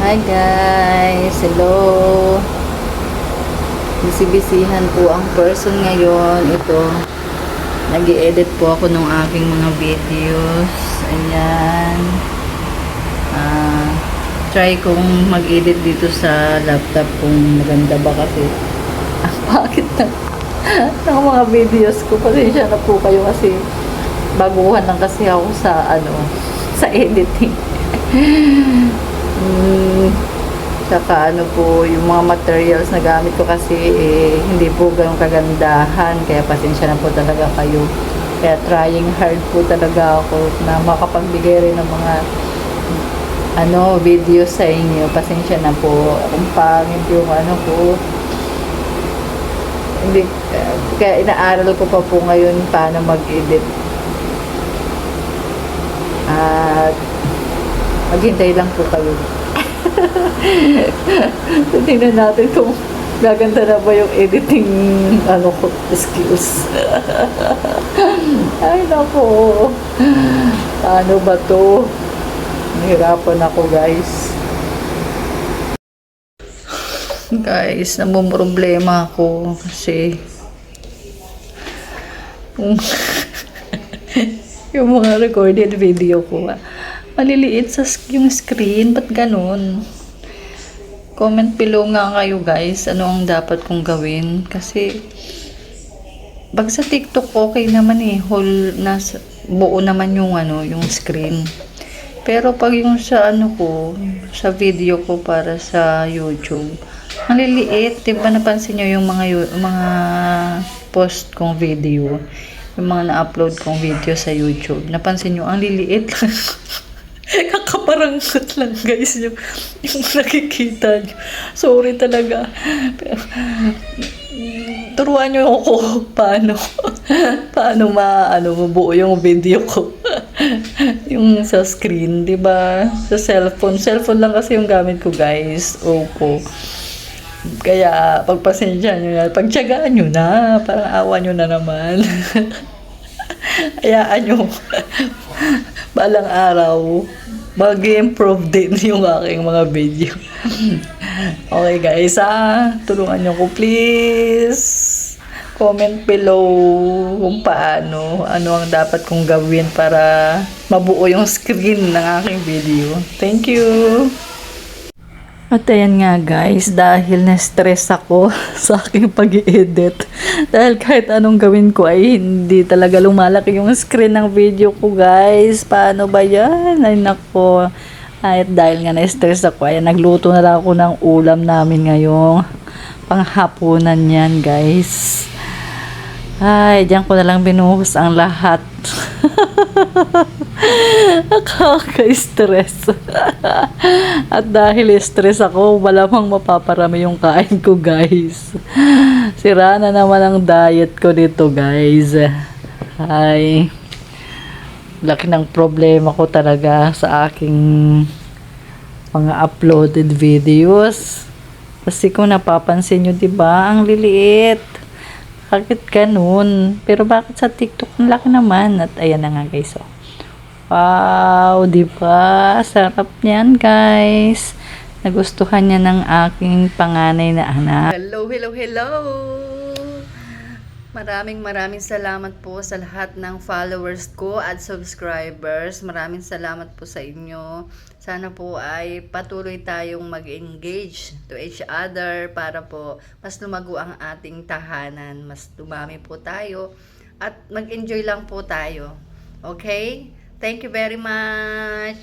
Hi guys! Hello! Bisibisihan po ang person ngayon. Ito, nag-i-edit po ako ng aking mga videos. Ayan. Try kong mag-edit dito sa laptop kung maganda ba kasi. Bakit na? Ng mga videos ko. Pasensya na po kayo kasi baguhan lang kasi ako sa sa editing. Saka po, yung mga materials na gamit ko kasi hindi po ganun kagandahan, kaya pasensya na po talaga kayo. Kaya trying hard po talaga ako na makapagbigay rin ng mga video sa inyo. Pasensya na po kung pangit yung ko. Hindi, kaya inaaral ko pa po ngayon paano mag-edit. At maghintay lang po kayo. Tingnan natin kung gaganda na ba yung editing skills. Ay nako, paano ba to? Nahirapan ako guys. Namumroblema ako kasi yung mga recorded video ko maliliit sa yung screen. Ba't ganun? Comment below nga kayo guys, ano ang dapat kong gawin, kasi pag sa TikTok okay naman whole buo naman yung yung screen. Pero pag yung sa sa video ko para sa YouTube, ang liliit. Diba napansin nyo yung mga post kong video, yung mga na-upload kong video sa YouTube, napansin nyo ang liliit. Kakaparangot lang guys yung nakikita nyo. Sorry talaga. Turuan nyo ako paano mabuo yung video ko. Yung sa screen, diba? Sa cellphone lang kasi yung gamit ko guys. Oppo. Kaya pagpasensya nyo na, pagtiyagaan nyo na, parang awa nyo na naman. Hayaan nyo. Balang araw, mag-improve din yung aking mga video. Okay guys, tulungan nyo ko please. Comment below kung ano ang dapat kong gawin para mabuo yung screen ng aking video. Thank you! At ayan nga guys, dahil na-stress ako sa aking pag-i-edit. Dahil kahit anong gawin ko ay hindi talaga lumalaki yung screen ng video ko guys. Paano ba yan? Ay nako. At dahil nga na-stress ako, ay nagluto na lang ako ng ulam namin ngayong panghapunan yan guys. Ay, diyan ko na lang binuhos ang lahat. Nakaka-stress. At dahil stress ako, malamang mapaparami yung kain ko guys. Sira na naman ang diet ko dito guys. Ay, laki ng problema ko talaga sa aking mga uploaded videos. Kasi kung napapansin nyo, diba, ang liliit. Bakit ganun? Pero bakit sa TikTok ang laki naman? At ayan na nga guys. Wow, diba? Sarap niyan guys. Nagustuhan niya ng aking panganay na anak. Hello, hello, hello! Maraming salamat po sa lahat ng followers ko at subscribers. Maraming salamat po sa inyo. Sana po ay patuloy tayong mag-engage to each other para po mas lumago ang ating tahanan. Mas dumami po tayo at mag-enjoy lang po tayo. Okay? Thank you very much!